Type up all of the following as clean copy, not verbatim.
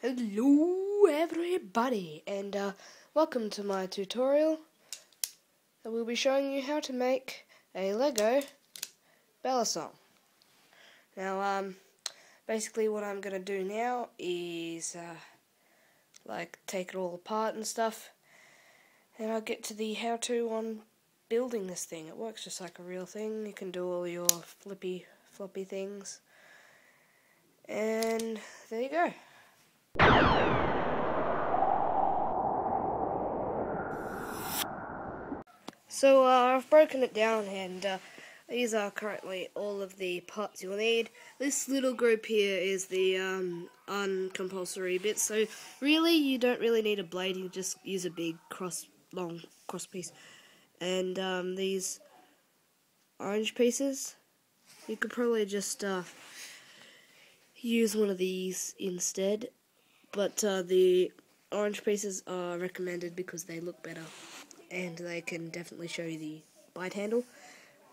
Hello everybody, and welcome to my tutorial. I will be showing you how to make a Lego Balisong. Now, basically what I'm going to do now is take it all apart and stuff, and I'll get to the how-to on building this thing. It works just like a real thing. You can do all your floppy things, and there you go. So I've broken it down, and these are currently all of the parts you'll need. This little group here is the uncompulsory bit, so really you don't really need a blade, you just use a big long cross piece. And these orange pieces, you could probably just use one of these instead, but the orange pieces are recommended because they look better and they can definitely show you the bite handle.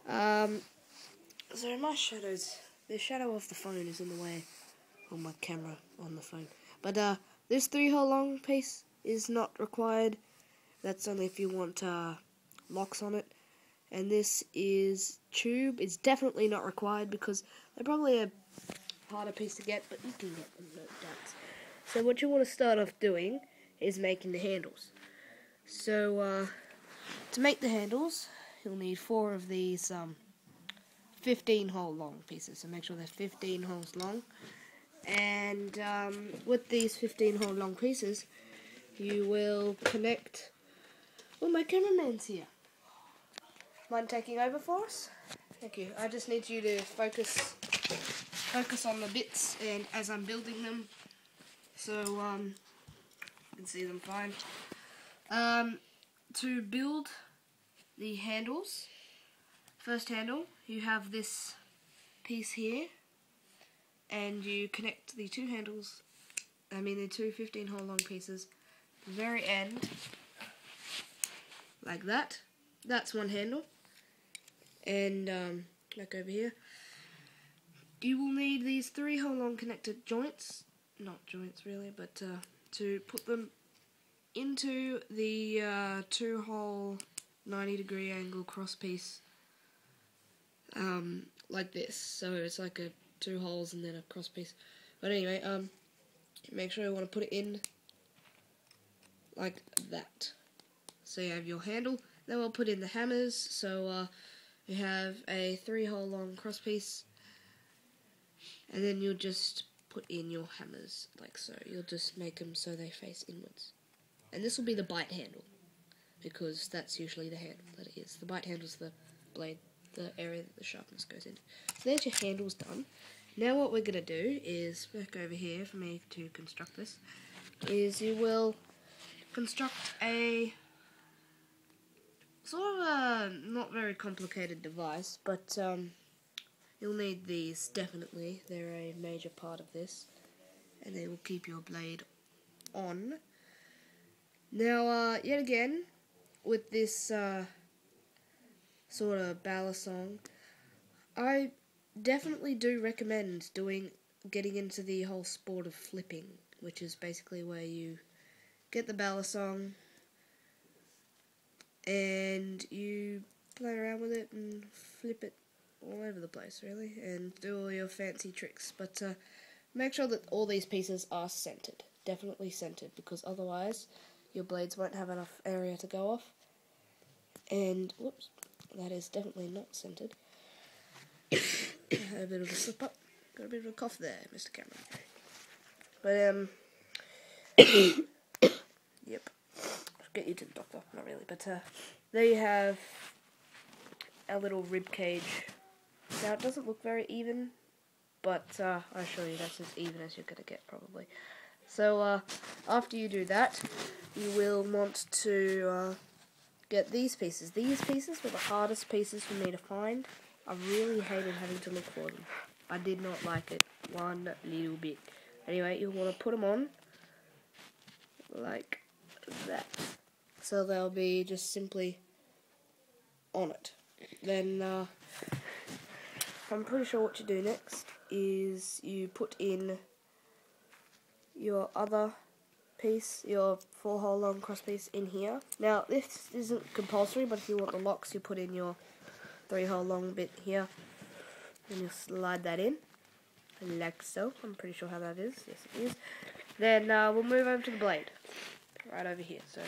So my shadows, the shadow of the phone is in the way on my camera on the phone. But this 3-hole long piece is not required. That's only if you want locks on it. And this is tube. It's definitely not required because they're probably a harder piece to get, but you can get them, no doubts. So what you want to start off doing is making the handles. So to make the handles, you'll need 4 of these 15-hole long pieces. So make sure they're 15 holes long. And with these 15-hole long pieces, you will connect. Oh, my cameraman's here. Mind taking over for us? Thank you. I just need you to focus on the bits and as I'm building them, so you can see them fine. To build the handles, first handle, you have this piece here, and you connect the two handles, the two 15-hole long pieces, at the very end, like that. That's one handle. And like over here, you will need these 3-hole long connected joints, not joints really, but to put them into the 2-hole 90-degree angle cross piece, like this. So it's like 2 holes and then a cross piece. But anyway, make sure you want to put it in like that. So you have your handle. Then we'll put in the hammers. So you have a 3-hole long cross piece, and then you'll just put in your hammers like so. You'll just make them so they face inwards. And this will be the bite handle, because that's usually the handle that it is. The bite handle is the blade, the area that the sharpness goes into. So there's your handles done. Now what we're going to do is, back over here for me to construct this, is you will construct a sort of a not very complicated device, but you'll need these definitely. They're a major part of this, and they will keep your blade on. Now, yet again, with this sort of Balisong, I definitely do recommend getting into the whole sport of flipping, which is basically where you get the Balisong and you play around with it and flip it all over the place, really, and do all your fancy tricks. But make sure that all these pieces are centered, definitely centered, because otherwise your blades won't have enough area to go off. And, whoops, that is definitely not centered. A bit of a slip up. Got a bit of a cough there, Mr. Cameron. But, yep. I'll get you to the doctor. Not really, but, there you have a little rib cage. Now, it doesn't look very even, but, I'll show you that's as even as you're gonna get, probably. So, after you do that, you will want to get these pieces. These pieces were the hardest pieces for me to find. I really hated having to look for them. I did not like it one little bit. Anyway, you'll want to put them on like that. So they'll be just simply on it. Then, I'm pretty sure what you do next is you put in your other piece, your 4-hole long cross piece in here. Now this isn't compulsory, but if you want the locks, you put in your 3-hole long bit here, and you slide that in, like so. I'm pretty sure how that is. Yes, it is. Then we'll move over to the blade, right over here. So,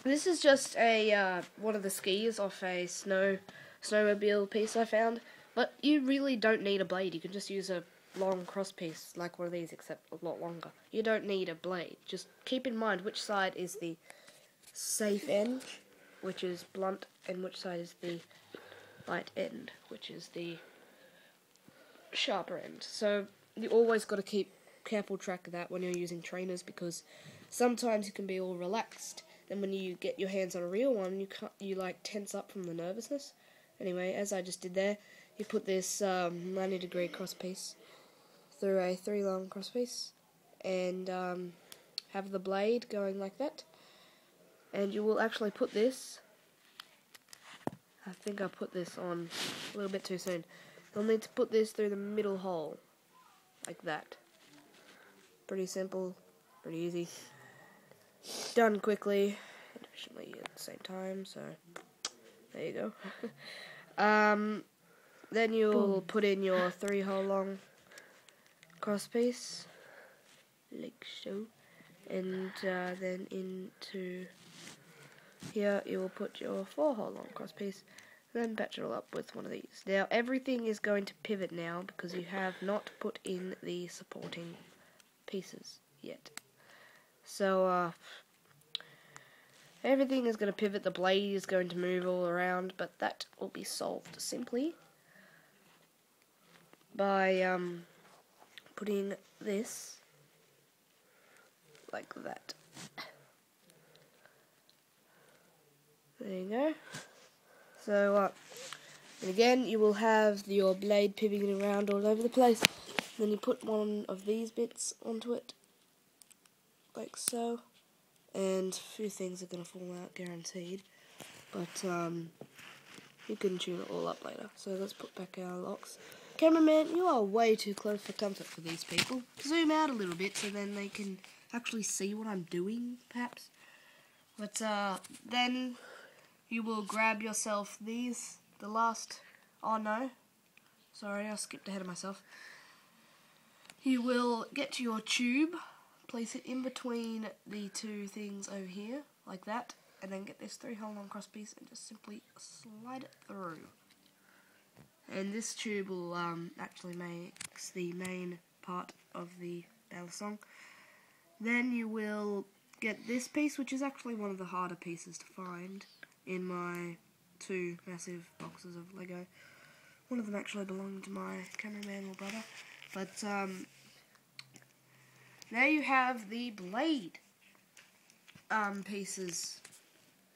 this is just a one of the skis off a snowmobile piece I found. But you really don't need a blade. You can just use a long cross piece like one of these, except a lot longer. You don't need a blade. Just keep in mind which side is the safe end, which is blunt, and which side is the light end, which is the sharper end. So you always got to keep careful track of that when you're using trainers, because sometimes you can be all relaxed. Then when you get your hands on a real one, you like tense up from the nervousness. Anyway, as I just did there, you put this 90-degree cross piece through a 3-long cross piece, and have the blade going like that. And you will actually put this, I think I put this on a little bit too soon. You'll need to put this through the middle hole, like that. Pretty simple, pretty easy. Done quickly and efficiently at the same time, so there you go. Then you'll put in your 3-hole long cross piece, like so, and then into here you will put your 4-hole long cross piece, then patch it all up with one of these. Now everything is going to pivot now because you have not put in the supporting pieces yet. So everything is going to pivot, the blade is going to move all around, but that will be solved simply by putting this like that. There you go. So and again you will have your blade pivoting around all over the place. Then you put one of these bits onto it, like so, and a few things are going to fall out, guaranteed, but you can tune it all up later. So let's put back our locks. Cameraman, you are way too close for comfort for these people. Zoom out a little bit so then they can actually see what I'm doing, perhaps. But then you will grab yourself these, the last, oh no, sorry, I skipped ahead of myself. You will get to your tube, place it in between the two things over here, like that, and then get this 3-hole long cross piece and just simply slide it through. And this tube will actually makes the main part of the Balisong. Then you will get this piece, which is actually one of the harder pieces to find in my 2 massive boxes of Lego. One of them actually belonged to my cameraman or brother. But there you have the blade pieces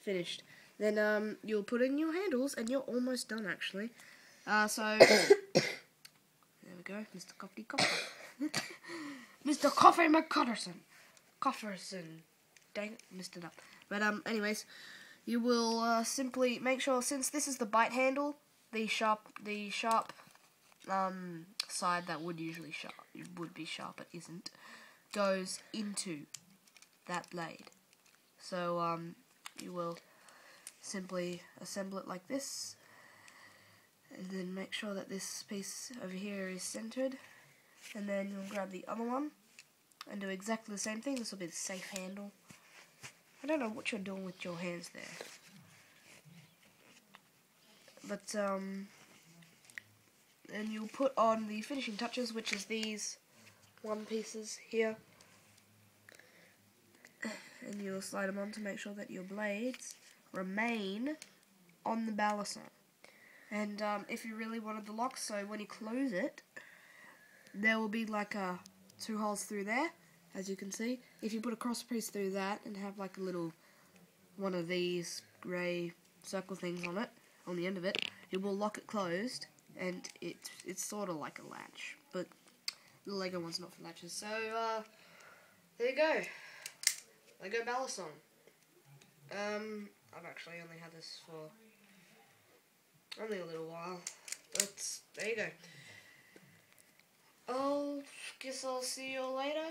finished. Then you'll put in your handles, and you're almost done actually. So there we go, Mr. Coffee Coffer. Mr. Coffee McCutterson. Dang it, messed it up. But anyways, you will simply make sure, since this is the bite handle, the sharp side that would be sharp but isn't, goes into that blade. So you will simply assemble it like this, and then make sure that this piece over here is centered, and then you'll grab the other one and do exactly the same thing. This will be the safe handle. I don't know what you're doing with your hands there, but then you'll put on the finishing touches, which is these 1 pieces here, and you'll slide them on to make sure that your blades remain on the Balisong. And if you really wanted the locks, so when you close it, there will be like 2 holes through there, as you can see. If you put a cross piece through that and have like a little one of these grey circle things on it, on the end of it, it will lock it closed, and it's sort of like a latch, but the Lego one's not for latches. So there you go, Lego Balisong. I've actually only had this for only a little while, but there you go. I'll guess I'll see you all later.